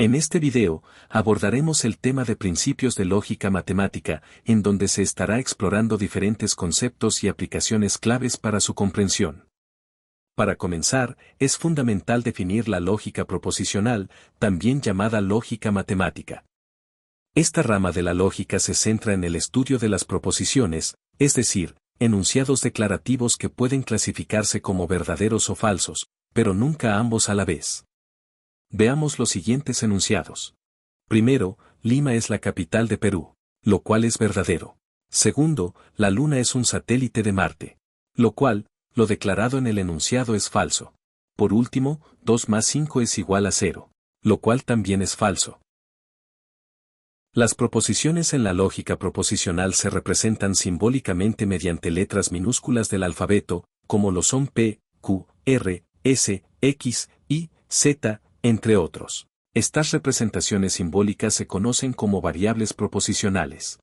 En este video, abordaremos el tema de principios de lógica matemática, en donde se estará explorando diferentes conceptos y aplicaciones claves para su comprensión. Para comenzar, es fundamental definir la lógica proposicional, también llamada lógica matemática. Esta rama de la lógica se centra en el estudio de las proposiciones, es decir, enunciados declarativos que pueden clasificarse como verdaderos o falsos, pero nunca ambos a la vez. Veamos los siguientes enunciados. Primero, Lima es la capital de Perú, lo cual es verdadero. Segundo, la Luna es un satélite de Marte, lo cual, lo declarado en el enunciado es falso. Por último, 2 más 5 es igual a 0, lo cual también es falso. Las proposiciones en la lógica proposicional se representan simbólicamente mediante letras minúsculas del alfabeto, como lo son P, Q, R, S, X, Y, Z, entre otros. Estas representaciones simbólicas se conocen como variables proposicionales.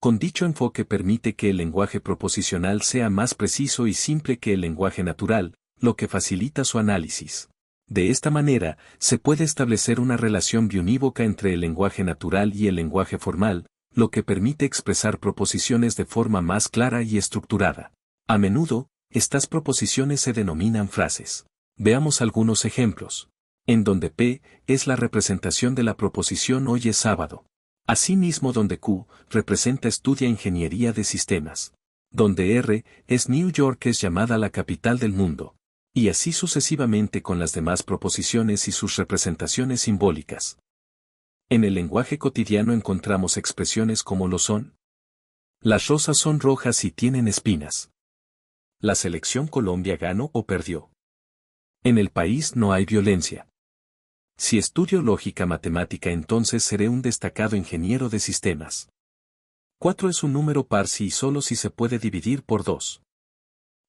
Con dicho enfoque permite que el lenguaje proposicional sea más preciso y simple que el lenguaje natural, lo que facilita su análisis. De esta manera, se puede establecer una relación biunívoca entre el lenguaje natural y el lenguaje formal, lo que permite expresar proposiciones de forma más clara y estructurada. A menudo, estas proposiciones se denominan frases. Veamos algunos ejemplos. En donde P es la representación de la proposición hoy es sábado. Asimismo donde Q representa estudia ingeniería de sistemas. Donde R es New York es llamada la capital del mundo. Y así sucesivamente con las demás proposiciones y sus representaciones simbólicas. En el lenguaje cotidiano encontramos expresiones como lo son. Las rosas son rojas y tienen espinas. La selección Colombia ganó o perdió. En el país no hay violencia. Si estudio lógica matemática entonces seré un destacado ingeniero de sistemas. 4 es un número par si y solo si se puede dividir por 2.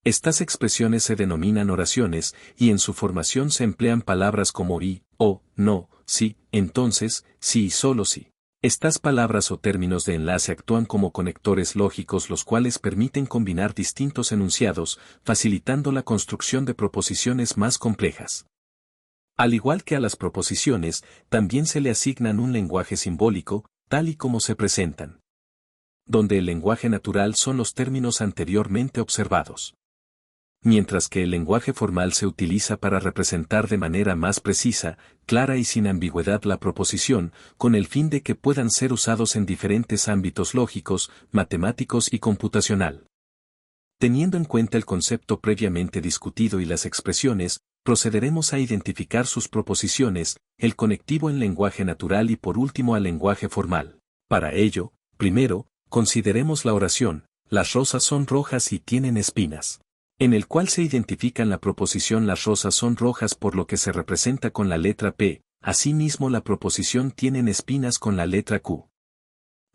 Estas expresiones se denominan oraciones, y en su formación se emplean palabras como y, o, no, sí, entonces, sí y solo sí. Estas palabras o términos de enlace actúan como conectores lógicos los cuales permiten combinar distintos enunciados, facilitando la construcción de proposiciones más complejas. Al igual que a las proposiciones, también se le asignan un lenguaje simbólico, tal y como se presentan. Donde el lenguaje natural son los términos anteriormente observados. Mientras que el lenguaje formal se utiliza para representar de manera más precisa, clara y sin ambigüedad la proposición, con el fin de que puedan ser usados en diferentes ámbitos lógicos, matemáticos y computacional. Teniendo en cuenta el concepto previamente discutido y las expresiones, procederemos a identificar sus proposiciones, el conectivo en lenguaje natural y por último al lenguaje formal. Para ello, primero, consideremos la oración, las rosas son rojas y tienen espinas. En el cual se identifican la proposición las rosas son rojas por lo que se representa con la letra P, asimismo la proposición tienen espinas con la letra Q.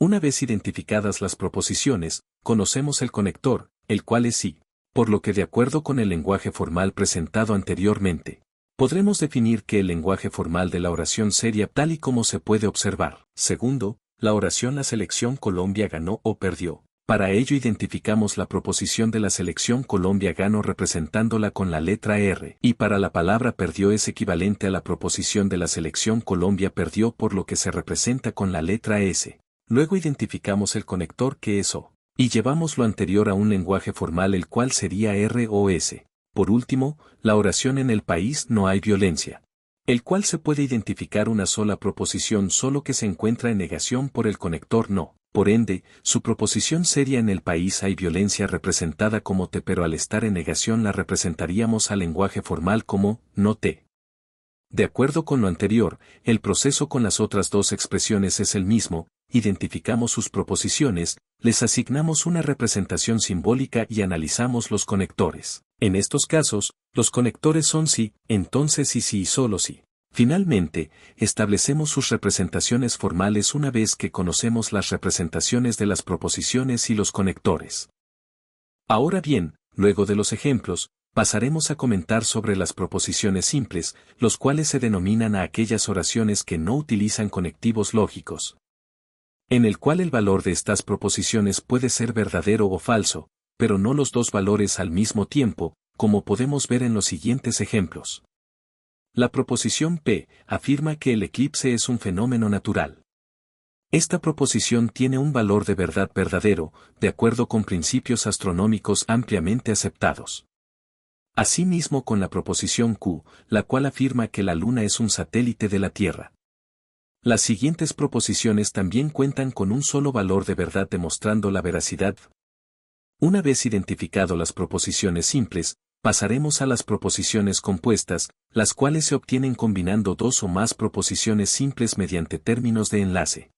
Una vez identificadas las proposiciones, conocemos el conector, el cual es sí, por lo que de acuerdo con el lenguaje formal presentado anteriormente, podremos definir que el lenguaje formal de la oración sería tal y como se puede observar. Segundo, la oración la selección Colombia ganó o perdió. Para ello identificamos la proposición de la selección Colombia ganó representándola con la letra R, y para la palabra perdió es equivalente a la proposición de la selección Colombia perdió por lo que se representa con la letra S. Luego identificamos el conector que es O, y llevamos lo anterior a un lenguaje formal el cual sería R o S. Por último, la oración en el país no hay violencia, el cual se puede identificar una sola proposición solo que se encuentra en negación por el conector no. Por ende, su proposición seria en el país hay violencia representada como T pero al estar en negación la representaríamos al lenguaje formal como no T. De acuerdo con lo anterior, el proceso con las otras dos expresiones es el mismo, identificamos sus proposiciones, les asignamos una representación simbólica y analizamos los conectores. En estos casos, los conectores son sí, entonces y sí y solo sí. Finalmente, establecemos sus representaciones formales una vez que conocemos las representaciones de las proposiciones y los conectores. Ahora bien, luego de los ejemplos, pasaremos a comentar sobre las proposiciones simples, los cuales se denominan a aquellas oraciones que no utilizan conectivos lógicos, en el cual el valor de estas proposiciones puede ser verdadero o falso, pero no los dos valores al mismo tiempo, como podemos ver en los siguientes ejemplos. La proposición P afirma que el eclipse es un fenómeno natural. Esta proposición tiene un valor de verdad verdadero, de acuerdo con principios astronómicos ampliamente aceptados. Asimismo con la proposición Q, la cual afirma que la Luna es un satélite de la Tierra. Las siguientes proposiciones también cuentan con un solo valor de verdad demostrando la veracidad. Una vez identificado las proposiciones simples, pasaremos a las proposiciones compuestas, las cuales se obtienen combinando dos o más proposiciones simples mediante términos de enlace.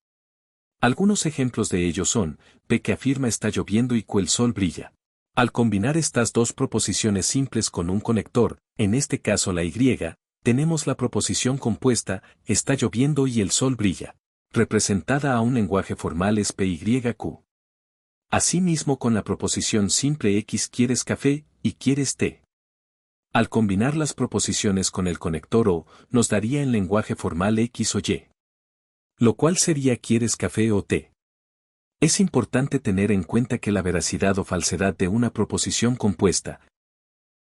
Algunos ejemplos de ellos son, P que afirma está lloviendo y Q el sol brilla. Al combinar estas dos proposiciones simples con un conector, en este caso la Y, tenemos la proposición compuesta, está lloviendo y el sol brilla. Representada a un lenguaje formal es PYQ. Asimismo con la proposición simple X quieres café, y quieres té. Al combinar las proposiciones con el conector O, nos daría en lenguaje formal X o Y. Lo cual sería quieres café o té. Es importante tener en cuenta que la veracidad o falsedad de una proposición compuesta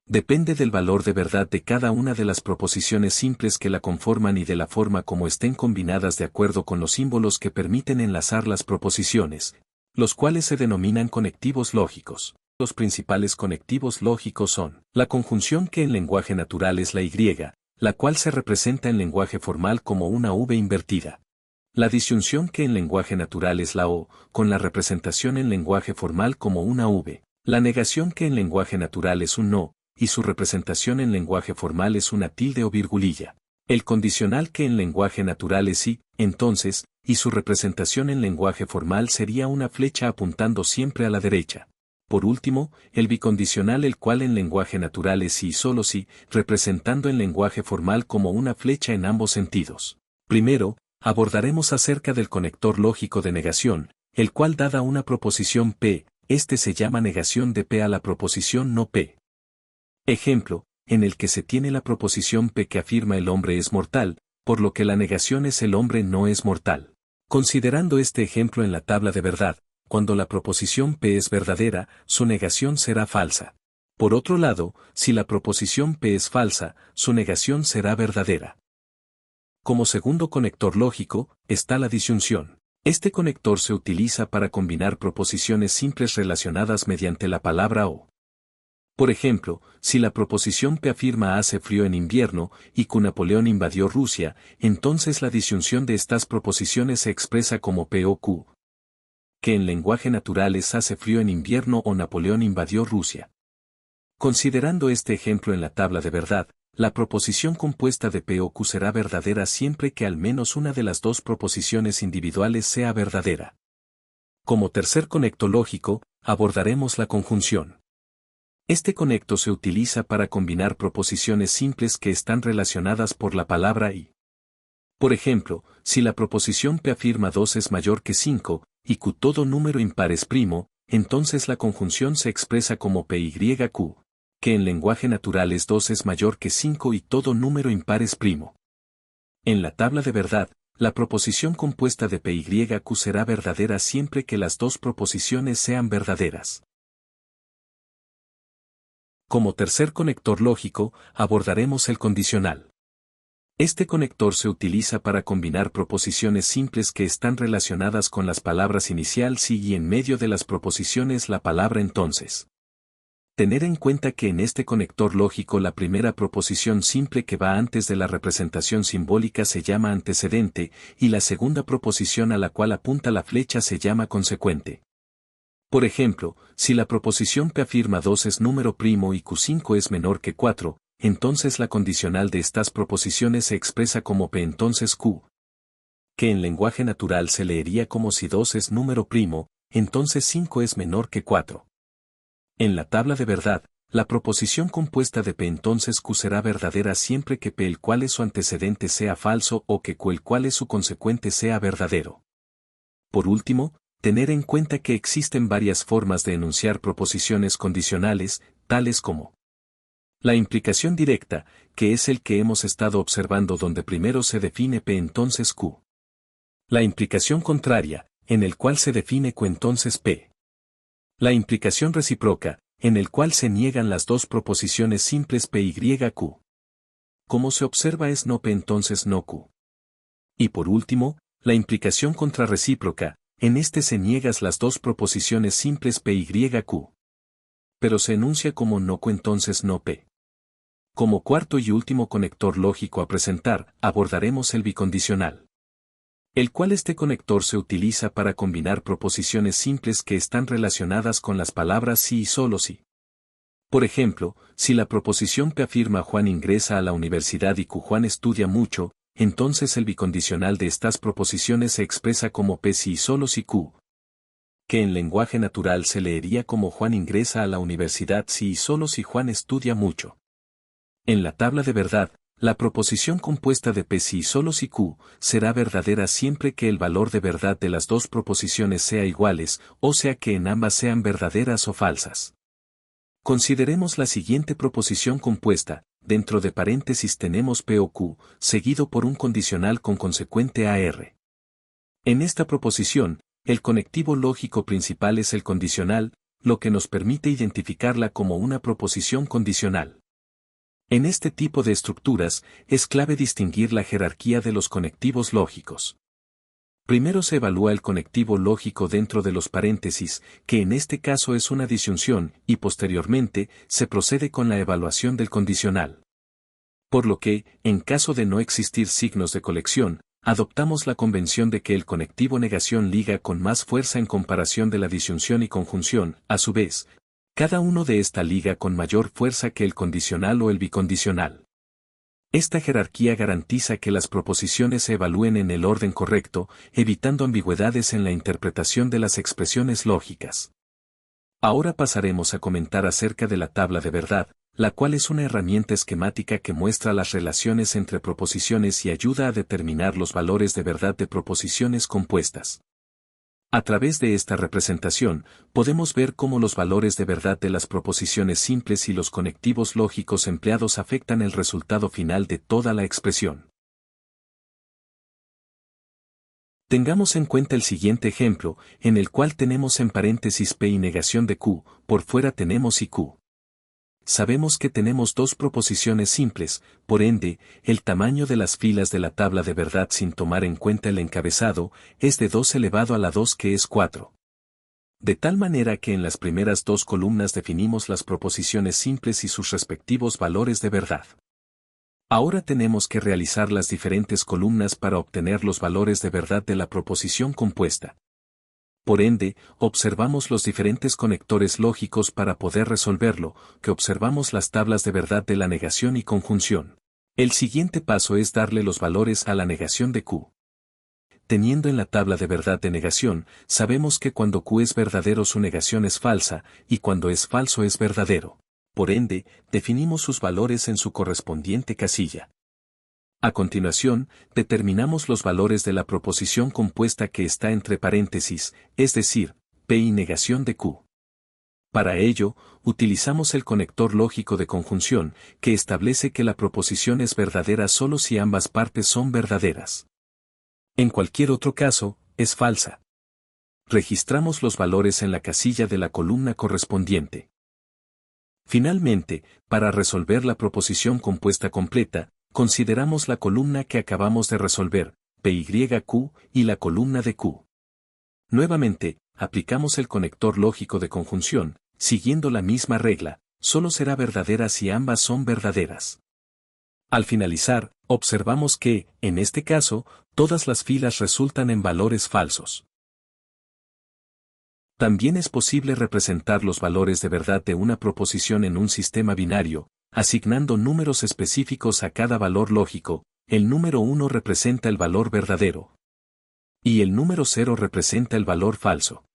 depende del valor de verdad de cada una de las proposiciones simples que la conforman y de la forma como estén combinadas de acuerdo con los símbolos que permiten enlazar las proposiciones, los cuales se denominan conectivos lógicos. Los principales conectivos lógicos son la conjunción que en lenguaje natural es la Y, la cual se representa en lenguaje formal como una V invertida. La disyunción que en lenguaje natural es la O, con la representación en lenguaje formal como una V. La negación que en lenguaje natural es un no, y su representación en lenguaje formal es una tilde o virgulilla. El condicional que en lenguaje natural es sí, entonces, y su representación en lenguaje formal sería una flecha apuntando siempre a la derecha. Por último, el bicondicional el cual en lenguaje natural es sí y solo sí, representando en lenguaje formal como una flecha en ambos sentidos. Primero, abordaremos acerca del conector lógico de negación, el cual dada una proposición P, este se llama negación de P a la proposición no P. Ejemplo, en el que se tiene la proposición P que afirma el hombre es mortal, por lo que la negación es el hombre no es mortal. Considerando este ejemplo en la tabla de verdad, cuando la proposición P es verdadera, su negación será falsa. Por otro lado, si la proposición P es falsa, su negación será verdadera. Como segundo conector lógico, está la disyunción. Este conector se utiliza para combinar proposiciones simples relacionadas mediante la palabra O. Por ejemplo, si la proposición P afirma hace frío en invierno y que Napoleón invadió Rusia, entonces la disyunción de estas proposiciones se expresa como P o Q, que en lenguaje natural es hace frío en invierno o Napoleón invadió Rusia. Considerando este ejemplo en la tabla de verdad, la proposición compuesta de P o Q será verdadera siempre que al menos una de las dos proposiciones individuales sea verdadera. Como tercer conecto lógico, abordaremos la conjunción. Este conecto se utiliza para combinar proposiciones simples que están relacionadas por la palabra y. Por ejemplo, si la proposición P afirma 2 es mayor que 5, y Q todo número impar es primo, entonces la conjunción se expresa como PYQ, que en lenguaje natural es 2 es mayor que 5 y todo número impar es primo. En la tabla de verdad, la proposición compuesta de PYQ será verdadera siempre que las dos proposiciones sean verdaderas. Como tercer conector lógico, abordaremos el condicional. Este conector se utiliza para combinar proposiciones simples que están relacionadas con las palabras inicial sí y en medio de las proposiciones la palabra entonces. Tener en cuenta que en este conector lógico la primera proposición simple que va antes de la representación simbólica se llama antecedente, y la segunda proposición a la cual apunta la flecha se llama consecuente. Por ejemplo, si la proposición P afirma 2 es número primo y Q5 es menor que 4, entonces la condicional de estas proposiciones se expresa como P entonces Q, que en lenguaje natural se leería como si 2 es número primo, entonces 5 es menor que 4. En la tabla de verdad, la proposición compuesta de P entonces Q será verdadera siempre que P el cual es su antecedente sea falso o que Q el cual es su consecuente sea verdadero. Por último, tener en cuenta que existen varias formas de enunciar proposiciones condicionales, tales como la implicación directa, que es el que hemos estado observando donde primero se define P entonces Q. La implicación contraria, en el cual se define Q entonces P. La implicación recíproca, en el cual se niegan las dos proposiciones simples P y Q. Como se observa es no P entonces no Q. Y por último, la implicación contrarrecíproca, en este se niegas las dos proposiciones simples P y Q. Pero se enuncia como no Q entonces no P. Como cuarto y último conector lógico a presentar, abordaremos el bicondicional. El cual este conector se utiliza para combinar proposiciones simples que están relacionadas con las palabras sí y solo sí. Por ejemplo, si la proposición P afirma Juan ingresa a la universidad y Q Juan estudia mucho, entonces el bicondicional de estas proposiciones se expresa como P si y solo si Q, que en lenguaje natural se leería como Juan ingresa a la universidad si y solo si Juan estudia mucho. En la tabla de verdad, la proposición compuesta de P si y solo si Q será verdadera siempre que el valor de verdad de las dos proposiciones sea iguales, o sea que en ambas sean verdaderas o falsas. Consideremos la siguiente proposición compuesta, dentro de paréntesis tenemos P o Q, seguido por un condicional con consecuente AR. En esta proposición, el conectivo lógico principal es el condicional, lo que nos permite identificarla como una proposición condicional. En este tipo de estructuras, es clave distinguir la jerarquía de los conectivos lógicos. Primero se evalúa el conectivo lógico dentro de los paréntesis, que en este caso es una disyunción, y posteriormente, se procede con la evaluación del condicional. Por lo que, en caso de no existir signos de colección, adoptamos la convención de que el conectivo negación liga con más fuerza en comparación de la disyunción y conjunción, a su vez, cada uno de esta liga con mayor fuerza que el condicional o el bicondicional. Esta jerarquía garantiza que las proposiciones se evalúen en el orden correcto, evitando ambigüedades en la interpretación de las expresiones lógicas. Ahora pasaremos a comentar acerca de la tabla de verdad, la cual es una herramienta esquemática que muestra las relaciones entre proposiciones y ayuda a determinar los valores de verdad de proposiciones compuestas. A través de esta representación, podemos ver cómo los valores de verdad de las proposiciones simples y los conectivos lógicos empleados afectan el resultado final de toda la expresión. Tengamos en cuenta el siguiente ejemplo, en el cual tenemos en paréntesis P y negación de Q, por fuera tenemos y Q. Sabemos que tenemos dos proposiciones simples, por ende, el tamaño de las filas de la tabla de verdad sin tomar en cuenta el encabezado, es de 2 elevado a la 2 que es 4. De tal manera que en las primeras dos columnas definimos las proposiciones simples y sus respectivos valores de verdad. Ahora tenemos que realizar las diferentes columnas para obtener los valores de verdad de la proposición compuesta. Por ende, observamos los diferentes conectores lógicos para poder resolverlo, que observamos las tablas de verdad de la negación y conjunción. El siguiente paso es darle los valores a la negación de Q. Teniendo en la tabla de verdad de negación, sabemos que cuando Q es verdadero su negación es falsa, y cuando es falso es verdadero. Por ende, definimos sus valores en su correspondiente casilla. A continuación, determinamos los valores de la proposición compuesta que está entre paréntesis, es decir, P y negación de Q. Para ello, utilizamos el conector lógico de conjunción, que establece que la proposición es verdadera solo si ambas partes son verdaderas. En cualquier otro caso, es falsa. Registramos los valores en la casilla de la columna correspondiente. Finalmente, para resolver la proposición compuesta completa, consideramos la columna que acabamos de resolver, PYQ, y la columna de Q. Nuevamente, aplicamos el conector lógico de conjunción, siguiendo la misma regla, solo será verdadera si ambas son verdaderas. Al finalizar, observamos que, en este caso, todas las filas resultan en valores falsos. También es posible representar los valores de verdad de una proposición en un sistema binario, asignando números específicos a cada valor lógico. El número 1 representa el valor verdadero. Y el número 0 representa el valor falso.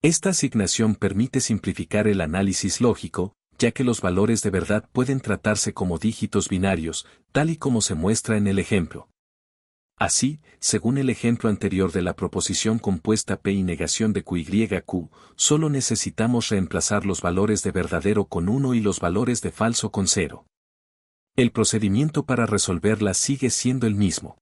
Esta asignación permite simplificar el análisis lógico, ya que los valores de verdad pueden tratarse como dígitos binarios, tal y como se muestra en el ejemplo. Así, según el ejemplo anterior de la proposición compuesta P y negación de QYQ, solo necesitamos reemplazar los valores de verdadero con 1 y los valores de falso con 0. El procedimiento para resolverla sigue siendo el mismo.